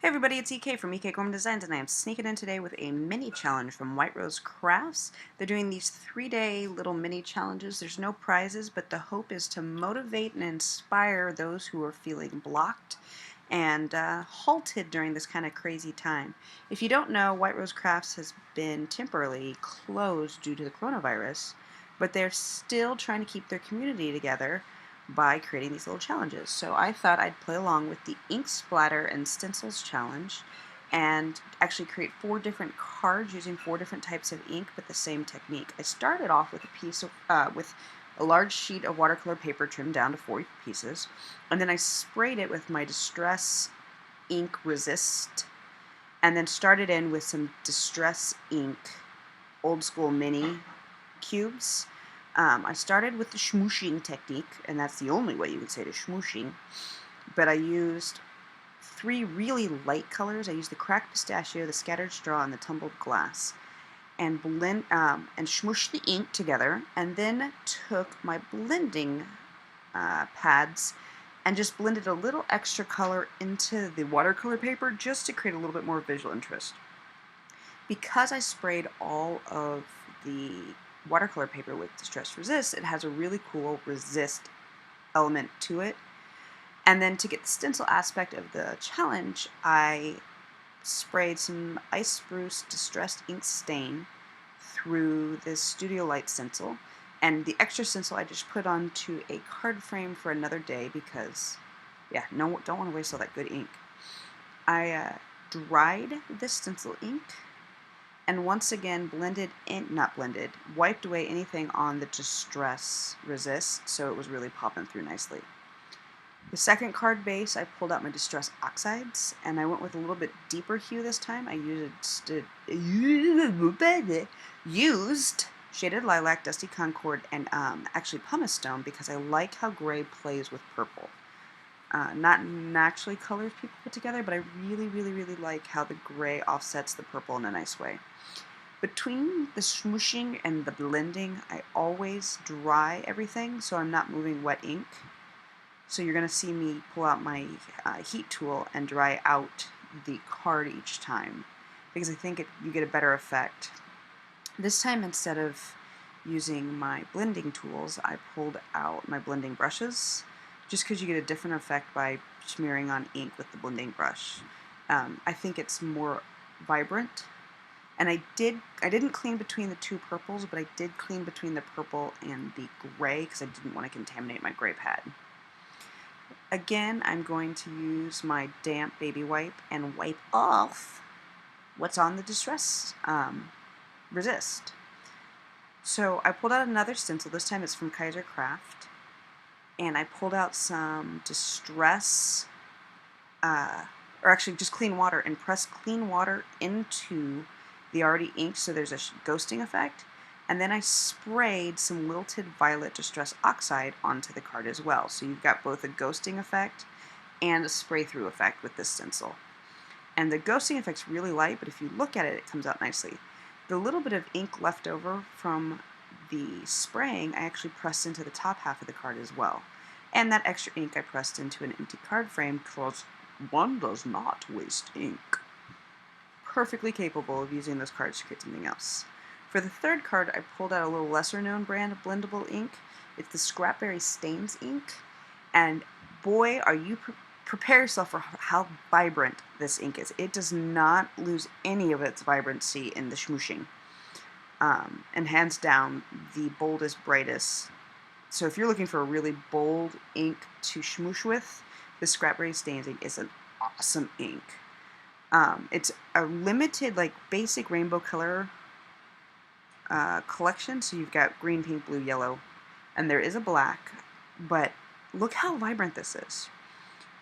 Hey everybody, it's EK from EK Gorman Designs, and I am sneaking in today with a mini challenge from White Rose Crafts. They're doing these 3-day little mini challenges. There's no prizes, but the hope is to motivate and inspire those who are feeling blocked and halted during this kind of crazy time. If you don't know, White Rose Crafts has been temporarily closed due to the coronavirus, but they're still trying to keep their community together by creating these little challenges. So I thought I'd play along with the Ink Splatter and Stencils challenge and actually create 4 different cards using 4 different types of ink but the same technique. I started off with with a large sheet of watercolor paper trimmed down to 4 pieces, and then I sprayed it with my Distress Ink Resist, and then started in with some Distress Ink old school mini cubes. I started with the smooshing technique, and that's the only way you would say the smooshing, but I used 3 really light colors. I used the cracked pistachio, the scattered straw, and the tumbled glass, and smooshed the ink together, and then took my blending pads and just blended a little extra color into the watercolor paper just to create a little bit more visual interest. Because I sprayed all of the watercolor paper with Distress Resist, it has a really cool resist element to it. And then to get the stencil aspect of the challenge, I sprayed some Ice Spruce Distressed Ink Stain through this Studio Light stencil. And the extra stencil I just put onto a card frame for another day because, yeah, don't want to waste all that good ink. I dried this stencil ink and once again wiped away anything on the Distress Resist, so it was really popping through nicely. The second card base, I pulled out my Distress Oxides, and I went with a little bit deeper hue this time. I used Shaded Lilac, Dusty Concord, and actually Pumice Stone because I like how gray plays with purple. Not naturally colors people put together, but I really like how the gray offsets the purple in a nice way. Between the smooshing and the blending, I always dry everything so I'm not moving wet ink. So you're going to see me pull out my heat tool and dry out the card each time because I think you get a better effect. This time, instead of using my blending tools, I pulled out my blending brushes just because you get a different effect by smearing on ink with the blending brush. I think it's more vibrant. And I didn't clean between the 2 purples, but I did clean between the purple and the gray because I didn't want to contaminate my gray pad. Again, I'm going to use my damp baby wipe and wipe off what's on the Distress Resist. So I pulled out another stencil. This time it's from Kaisercraft. And I pulled out some Distress, or actually just clean water, and pressed clean water into the already inked so there's a ghosting effect. And then I sprayed some Wilted Violet Distress Oxide onto the card as well. So you've got both a ghosting effect and a spray-through effect with this stencil. And the ghosting effect's really light, but if you look at it, it comes out nicely. The little bit of ink left over from the spraying, I actually pressed into the top half of the card as well. And that extra ink I pressed into an empty card frame because one does not waste ink. Perfectly capable of using those cards to create something else. For the third card, I pulled out a little lesser known brand of blendable ink. It's the Scrapberry Stains Ink, and boy, are you prepare yourself for how vibrant this ink is. It does not lose any of its vibrancy in the smooshing, and hands down the boldest, brightest. So if you're looking for a really bold ink to smoosh with, the Scrapberry Stains Ink is an awesome ink. It's a limited, basic rainbow color collection, so you've got green, pink, blue, yellow, and there is a black, but look how vibrant this is.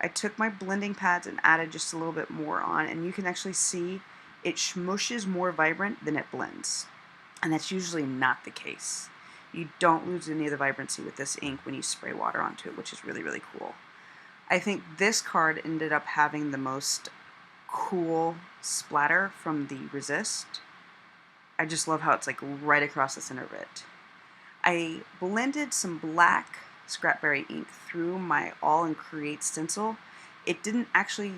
I took my blending pads and added just a little bit more on, and you can actually see it smooshes more vibrant than it blends, and that's usually not the case. You don't lose any of the vibrancy with this ink when you spray water onto it, which is really cool. I think this card ended up having the most cool splatter from the Resist. I just love how it's right across the center of it. I blended some black Scrapberry ink through my All and Create stencil. It didn't actually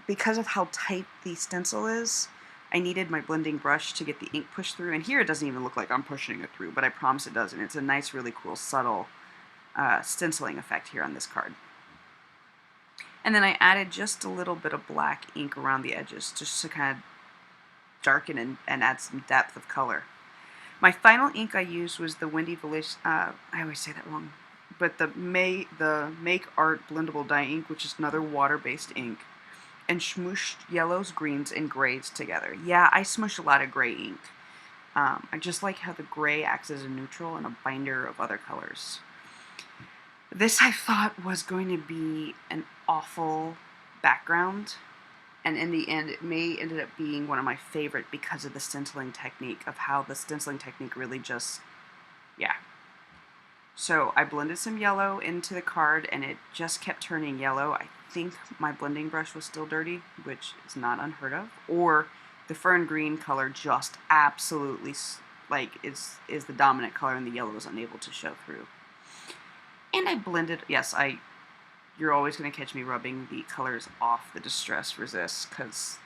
because of how tight the stencil is, I needed my blending brush to get the ink pushed through, and here it doesn't even look like I'm pushing it through, but I promise it does, and it's a nice, really cool, subtle stenciling effect here on this card. And then I added just a little bit of black ink around the edges, just to kind of darken and add some depth of color. My final ink I used was the Windy Volition, I always say that wrong, but the Make Art Blendable Dye Ink, which is another water-based ink, and smooshed yellows, greens, and grays together. Yeah, I smushed a lot of gray ink. I just like how the gray acts as a neutral and a binder of other colors. This I thought was going to be an awful background, and in the end it ended up being one of my favorite because of the stenciling technique, of how the stenciling technique really just, yeah. So I blended some yellow into the card and it just kept turning yellow. I think my blending brush was still dirty, which is not unheard of, or the fern green color just absolutely is the dominant color and the yellow is unable to show through. And I blended, yes, you're always going to catch me rubbing the colors off the Distress Resist because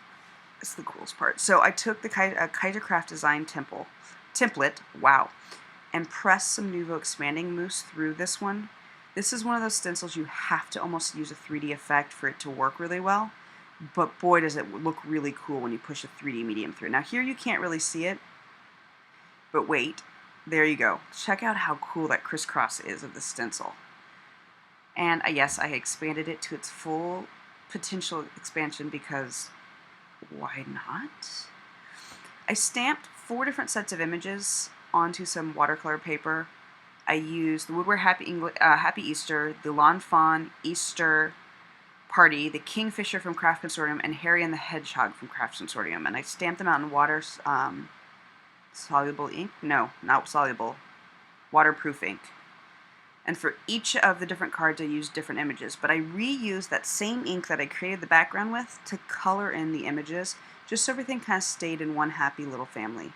it's the coolest part. So I took the Kaisercraft design template, wow, and pressed some Nuvo expanding mousse through this one. This is one of those stencils you have to almost use a 3D effect for it to work really well, but boy does it look really cool when you push a 3D medium through. Now here you can't really see it, but wait, there you go. Check out how cool that crisscross is of the stencil. And yes, I expanded it to its full potential expansion because why not? I stamped 4 different sets of images onto some watercolor paper. I used the Woodware Happy Easter, the Lawn Fawn Easter Party, the Kingfisher from Craft Consortium, and Harry and the Hedgehog from Craft Consortium. And I stamped them out in water soluble ink? No, not soluble. Waterproof ink. And for each of the different cards I used different images, but I reused that same ink that I created the background with to color in the images, just so everything kind of stayed in one happy little family.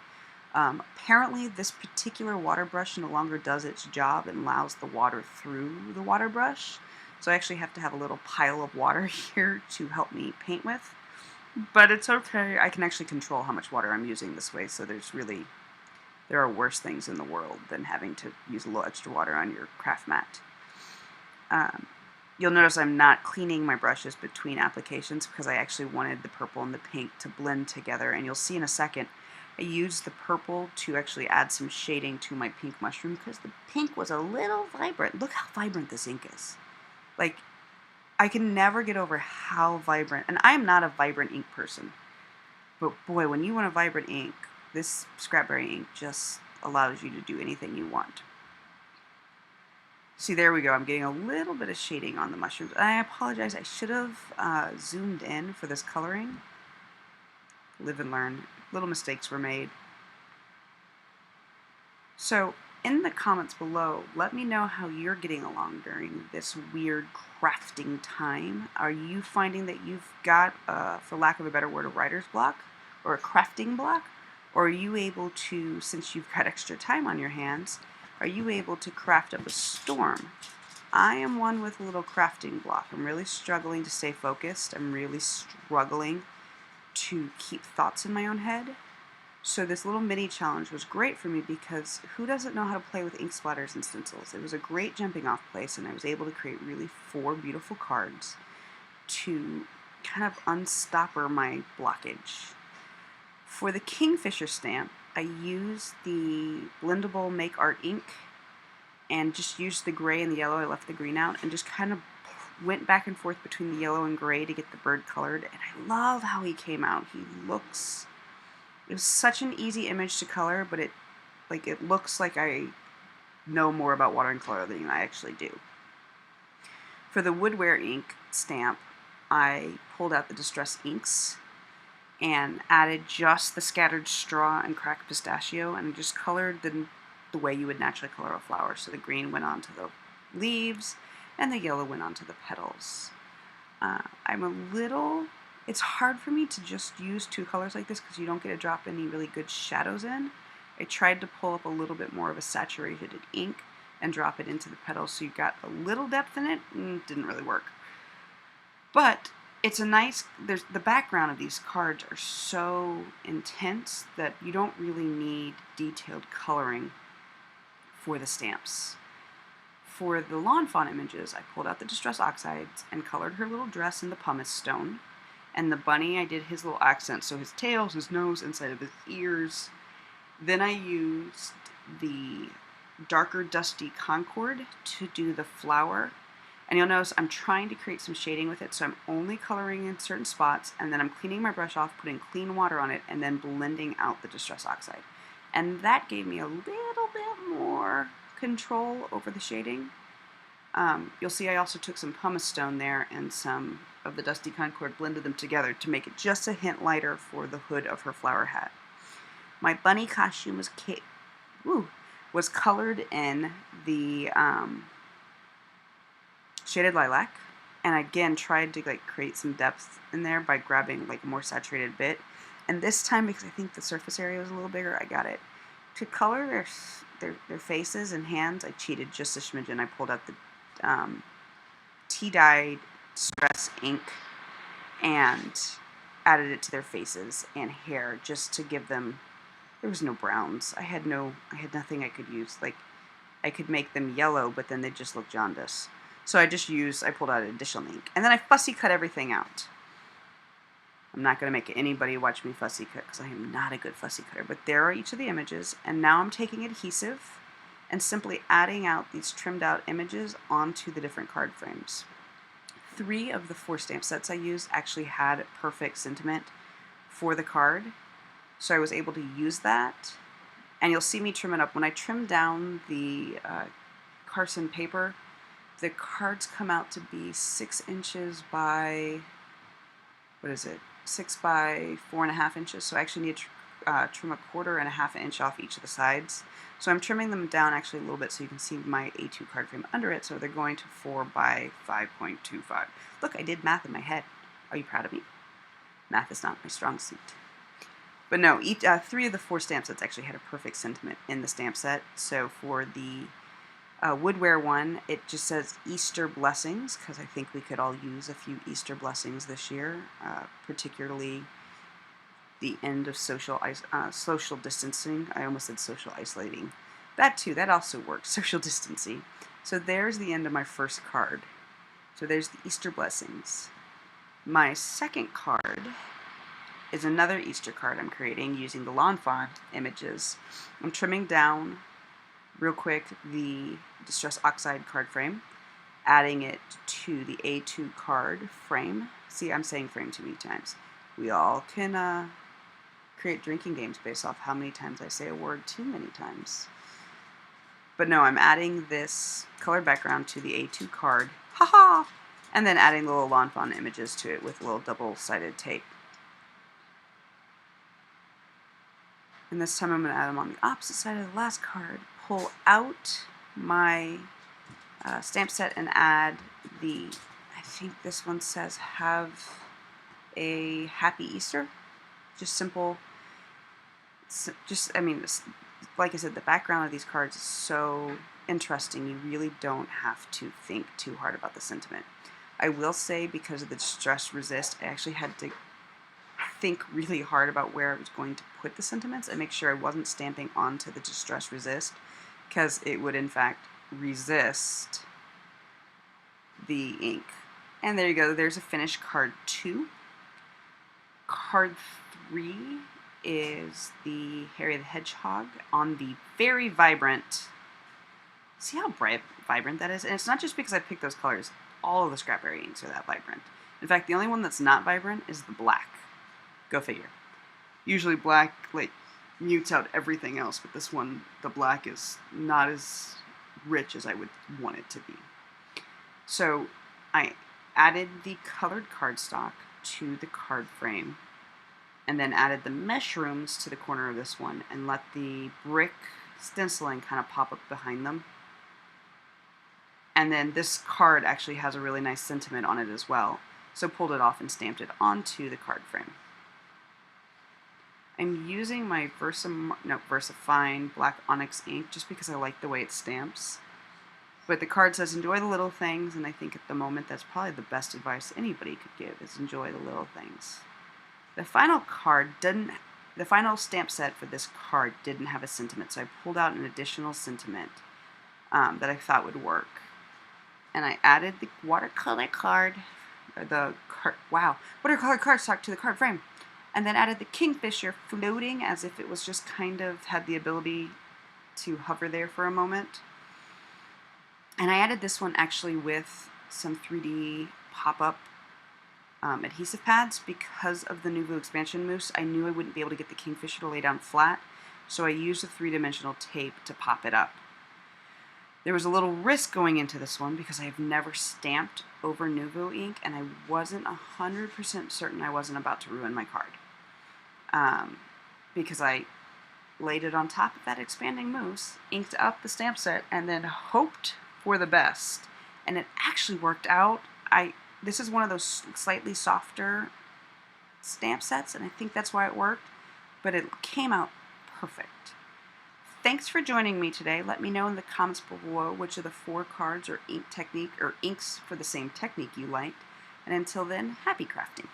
Apparently this particular water brush no longer does its job and allows the water through the water brush, so I actually have to have a little pile of water here to help me paint with. But it's okay, I can actually control how much water I'm using this way, so there are worse things in the world than having to use a little extra water on your craft mat. You'll notice I'm not cleaning my brushes between applications because I actually wanted the purple and the pink to blend together, and you'll see in a second I used the purple to actually add some shading to my pink mushroom because the pink was a little vibrant. Look how vibrant this ink is. Like, I can never get over how vibrant, and I am not a vibrant ink person, but boy, when you want a vibrant ink, this Scrapberry ink just allows you to do anything you want. See, there we go. I'm getting a little bit of shading on the mushrooms. I apologize. I should have zoomed in for this coloring. Live and learn. Little mistakes were made. So, in the comments below, let me know how you're getting along during this weird crafting time. Are you finding that you've got, for lack of a better word, a writer's block or a crafting block? Or are you able to, since you've got extra time on your hands, are you able to craft up a storm? I am one with a little crafting block. I'm really struggling to stay focused. I'm really struggling to keep thoughts in my own head. So this little mini challenge was great for me because who doesn't know how to play with ink splatters and stencils? It was a great jumping off place, and I was able to create really 4 beautiful cards to kind of unstopper my blockage. For the Kingfisher stamp, I used the blendable Make Art ink and just used the gray and the yellow. I left the green out and just kind of went back and forth between the yellow and gray to get the bird colored. And I love how he came out. It was such an easy image to color, but it looks like I know more about watercolor than I actually do. For the Woodware ink stamp, I pulled out the Distress inks and added just the scattered straw and cracked pistachio, and just colored the way you would naturally color a flower. So the green went onto the leaves, and the yellow went onto the petals. It's hard for me to just use 2 colors like this because you don't get to drop any really good shadows in. I tried to pull up a little bit more of a saturated ink and drop it into the petals so you got a little depth in it, and it didn't really work. But it's a nice, the background of these cards are so intense that you don't really need detailed coloring for the stamps. For the lawn fawn images, I pulled out the Distress Oxides and colored her little dress in the pumice stone. And the bunny, I did his little accent, so his tail, his nose, inside of his ears. Then I used the darker dusty Concord to do the flower. And you'll notice I'm trying to create some shading with it, so I'm only coloring in certain spots, and then I'm cleaning my brush off, putting clean water on it, and then blending out the Distress Oxide. And that gave me a little bit more control over the shading. You'll see I also took some pumice stone there and some of the dusty Concord, blended them together to make it just a hint lighter for the hood of her flower hat. My bunny costume was colored in the shaded lilac, and again tried to like create some depth in there by grabbing like a more saturated bit. And this time, because I think the surface area was a little bigger, I got it. To color their faces and hands, I cheated just a smidgen. I pulled out the tea-dyed Stress ink and added it to their faces and hair just to give them, there was no browns. I had nothing I could use. Like, I could make them yellow, but then they just look jaundice. So I pulled out additional ink. And then I fussy cut everything out. I'm not going to make anybody watch me fussy cut because I am not a good fussy cutter. But there are each of the images. And now I'm taking adhesive and simply adding out these trimmed out images onto the different card frames. 3 of the 4 stamp sets I used actually had perfect sentiment for the card. So I was able to use that. And you'll see me trim it up. When I trim down the Canson paper, the cards come out to be 6 inches by, 6 by 4.5 inches. So I actually need to trim 1/4 inch off each of the sides. So I'm trimming them down actually a little bit so you can see my A2 card frame under it. So they're going to 4 by 5.25. Look, I did math in my head. Are you proud of me? Math is not my strong suit. But no, 3 of the 4 stamp sets actually had a perfect sentiment in the stamp set. So for the Woodware one, it just says Easter blessings, because I think we could all use a few Easter blessings this year, particularly the end of social distancing. I almost said social isolating. That too, that also works, social distancing. So there's the end of my first card. So there's the Easter blessings. My second card is another Easter card I'm creating using the lawn fawn images. I'm trimming down real quick the Distress Oxide card frame, adding it to the A2 card frame. See, I'm saying frame too many times. We all can create drinking games based off how many times I say a word too many times. But no, I'm adding this colored background to the A2 card, haha, and then adding little lawn fawn images to it with a little double-sided tape. And this time I'm going to add them on the opposite side of the last card, pull out my stamp set and add the, I think this one says have a happy Easter. Just simple, like I said, the background of these cards is so interesting. You really don't have to think too hard about the sentiment. I will say, because of the distress resist, I actually had to think really hard about where I was going to put the sentiments and make sure I wasn't stamping onto the distress resist, because it would in fact resist the ink. And there you go, there's a finished card 2. Card 3 is the Harry the Hedgehog on the very vibrant, see how vibrant that is? And it's not just because I picked those colors, all of the Scrapberry inks are that vibrant. In fact, the only one that's not vibrant is the black. Go figure. Usually black like mutes out everything else, but this one, the black is not as rich as I would want it to be. So I added the colored cardstock to the card frame and then added the mushrooms to the corner of this one and let the brick stenciling kind of pop up behind them. And then this card actually has a really nice sentiment on it as well, so pulled it off and stamped it onto the card frame. I'm using my VersaFine Black Onyx ink just because I like the way it stamps. But the card says enjoy the little things, and I think at the moment that's probably the best advice anybody could give, is enjoy the little things. The final stamp set for this card didn't have a sentiment, so I pulled out an additional sentiment that I thought would work. And I added the watercolor card, watercolor cardstock to the card frame. And then added the kingfisher floating as if it was just kind of had the ability to hover there for a moment. And I added this one actually with some 3D pop-up adhesive pads because of the Nuvo expansion mousse. I knew I wouldn't be able to get the kingfisher to lay down flat, so I used a 3-dimensional tape to pop it up. There was a little risk going into this one because I have never stamped over Nuvo ink, and I wasn't 100% certain I wasn't about to ruin my card. Because I laid it on top of that expanding mousse, inked up the stamp set, and then hoped for the best. And it actually worked out. This is one of those slightly softer stamp sets, and I think that's why it worked, but it came out perfect. Thanks for joining me today. Let me know in the comments below which of the 4 cards or ink technique or inks for the same technique you liked. And until then, happy crafting.